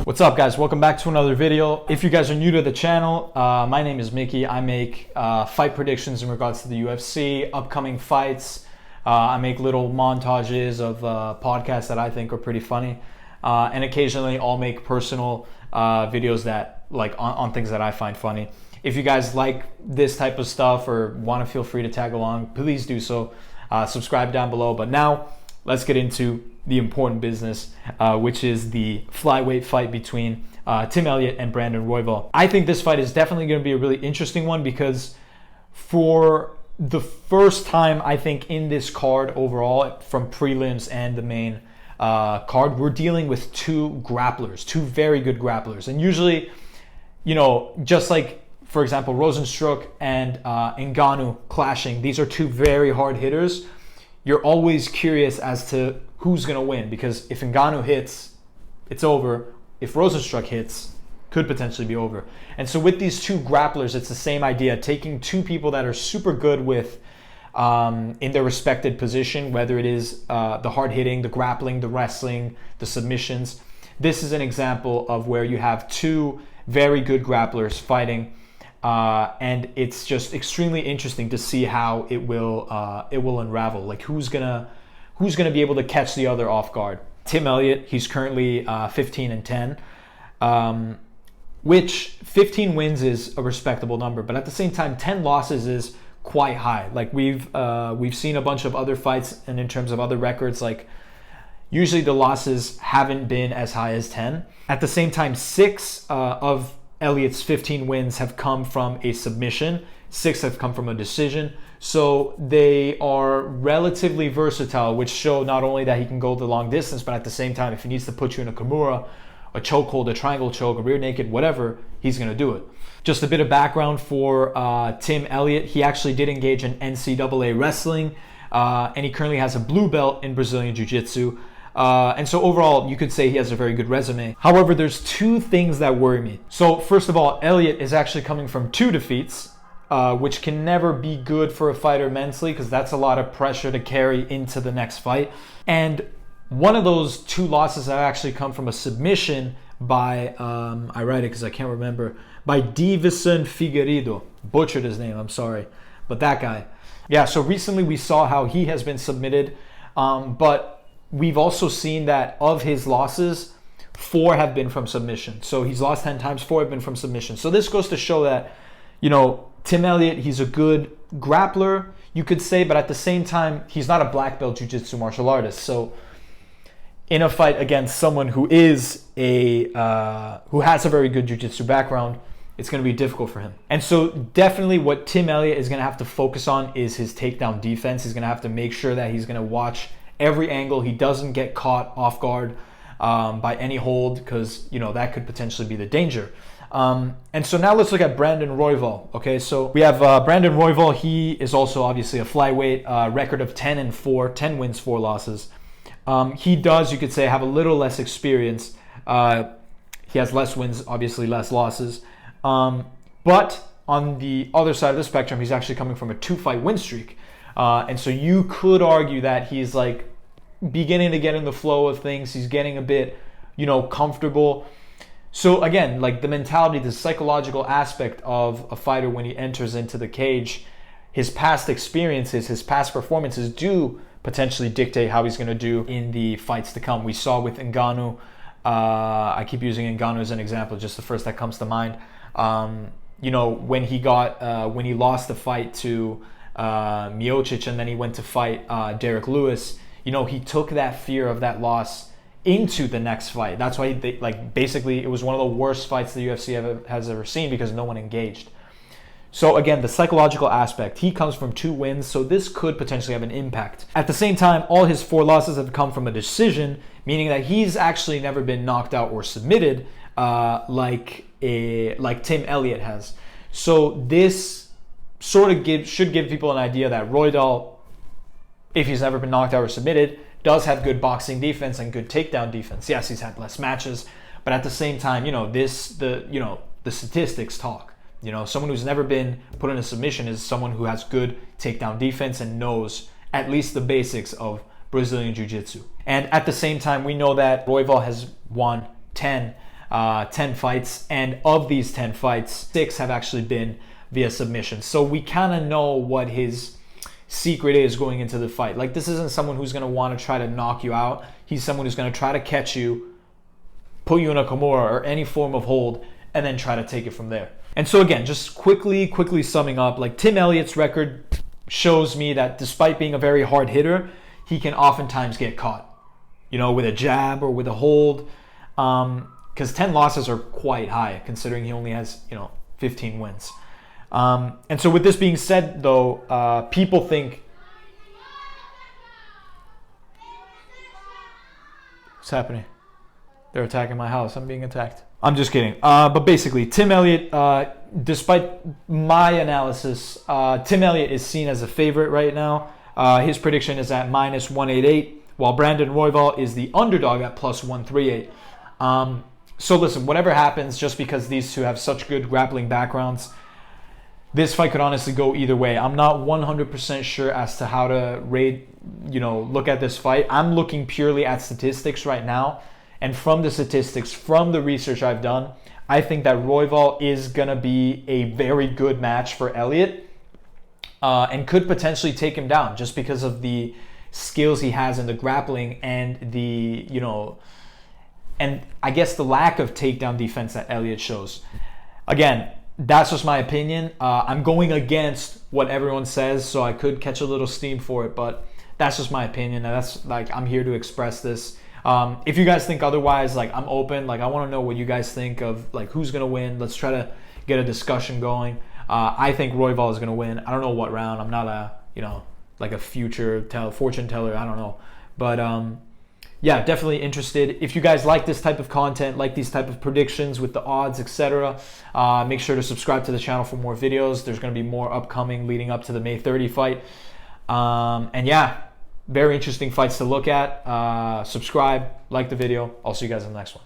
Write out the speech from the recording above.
What's up, guys? Welcome back to another video. If you guys are new to the channel, my name is Mickey. I make fight predictions in regards to the UFC, upcoming fights. I make little montages of podcasts that I think are pretty funny. And occasionally I'll make personal videos that on things that I find funny. If you guys like this type of stuff or want to feel free to tag along, please do so. Subscribe down below. But now let's get into the important business, which is the flyweight fight between Tim Elliott and Brandon Royval. I think this fight is definitely going to be a really interesting one because for the first time, I think, in this card overall, from prelims and the main card, we're dealing with two grapplers, two very good grapplers. And usually, you know, just like, for example, Rozenstruik and Ngannou clashing, these are two very hard hitters. You're always curious as to who's going to win, because if Ngannou hits, it's over. If Rozenstruik hits, could potentially be over. And so with these two grapplers, it's the same idea, taking two people that are super good with in their respected position, whether it is the hard hitting, the grappling, the wrestling, the submissions. This is an example of where you have two very good grapplers fighting, and it's just extremely interesting to see how it will unravel. Like who's gonna be able to catch the other off guard. Tim Elliott, he's currently 15-10, which 15 wins is a respectable number, but at the same time, 10 losses is quite high. Like we've seen a bunch of other fights, and in terms of other records, like usually the losses haven't been as high as 10. At the same time, 6 of Elliott's 15 wins have come from a submission, 6 have come from a decision. So they are relatively versatile, which show not only that he can go the long distance, but at the same time, if he needs to put you in a Kimura, a chokehold, a triangle choke, a rear naked, whatever, he's going to do it. Just a bit of background for Tim Elliott. He actually did engage in NCAA wrestling, and he currently has a blue belt in Brazilian Jiu-Jitsu. And so overall, you could say he has a very good resume. However, there's two things that worry me. So first of all, Elliott is actually coming from 2 defeats, which can never be good for a fighter mentally, because that's a lot of pressure to carry into the next fight. And one of those 2 losses have actually come from a submission by, I write it because I can't remember, by Divison Figueiredo. Butchered his name, I'm sorry. But that guy. Yeah, so recently we saw how he has been submitted, but we've also seen that of his losses, 4 have been from submission. So he's lost 10 times, 4 have been from submission. So this goes to show that, you know, Tim Elliott, he's a good grappler, you could say, but at the same time, he's not a black belt jiu-jitsu martial artist. So in a fight against someone who is who has a very good jiu-jitsu background, it's going to be difficult for him. And so definitely what Tim Elliott is going to have to focus on is his takedown defense. He's going to have to make sure that he's going to watch every angle. He doesn't get caught off guard by any hold, because, you know, that could potentially be the danger. And so now let's look at Brandon Royval. Okay, so we have Brandon Royval. He is also obviously a flyweight, record of 10-4, 10 wins, 4 losses. He does, you could say, have a little less experience. He has less wins, obviously less losses. But on the other side of the spectrum, he's actually coming from a 2-fight win streak. And so you could argue that he's like beginning to get in the flow of things. He's getting a bit, you know, comfortable. So again, like the mentality, the psychological aspect of a fighter when he enters into the cage, his past experiences, his past performances do potentially dictate how he's going to do in the fights to come. We saw with Ngannou, I keep using Ngannou as an example, just the first that comes to mind. You know, when he lost the fight to Miocic, and then he went to fight Derek Lewis, you know, he took that fear of that loss into the next fight. That's why basically it was one of the worst fights the UFC has ever seen, because no one engaged. So again, the psychological aspect, he comes from 2 wins, so this could potentially have an impact. At the same time, all his 4 losses have come from a decision, meaning that he's actually never been knocked out or submitted like Tim Elliott has. So this sort of should give people an idea that Royval, if he's never been knocked out or submitted, does have good boxing defense and good takedown defense. Yes, he's had less matches, but at the same time, you know, the statistics talk. You know, someone who's never been put in a submission is someone who has good takedown defense and knows at least the basics of Brazilian Jiu-Jitsu. And at the same time, we know that Royval has won 10 10 fights, and of these 10 fights, 6 have actually been via submission. So we kind of know what his secret is going into the fight. Like, this isn't someone who's going to want to try to knock you out. He's someone who's going to try to catch you, put you in a Kimura or any form of hold, and then try to take it from there. And so again, just quickly summing up, like, Tim Elliott's record shows me that despite being a very hard hitter, he can oftentimes get caught, you know, with a jab or with a hold. Because 10 losses are quite high considering he only has, you know, 15 wins. And so with this being said, though, people think... What's happening? They're attacking my house. I'm being attacked. I'm just kidding. But basically, Tim Elliott, despite my analysis, Tim Elliott is seen as a favorite right now. His prediction is at -188, while Brandon Royval is the underdog at +138. So listen, whatever happens, just because these two have such good grappling backgrounds, this fight could honestly go either way. I'm not 100% sure as to how to rate, you know, look at this fight. I'm looking purely at statistics right now. And from the statistics, from the research I've done, I think that Royval is going to be a very good match for Elliott, and could potentially take him down just because of the skills he has in the grappling and the, you know, and I guess the lack of takedown defense that Elliott shows. Again, that's just my opinion. I'm going against what everyone says, so I could catch a little steam for it, but that's just my opinion. And that's, like, I'm here to express this. If you guys think otherwise, like, I'm open. Like, I want to know what you guys think of, like, who's going to win. Let's try to get a discussion going. I think Royval is going to win. I don't know what round. I'm not a, you know, like a fortune teller. I don't know. But, yeah, definitely interested. If you guys like this type of content, like these type of predictions with the odds, etc., make sure to subscribe to the channel for more videos. There's going to be more upcoming leading up to the May 30 fight. And yeah, very interesting fights to look at. Subscribe, like the video. I'll see you guys in the next one.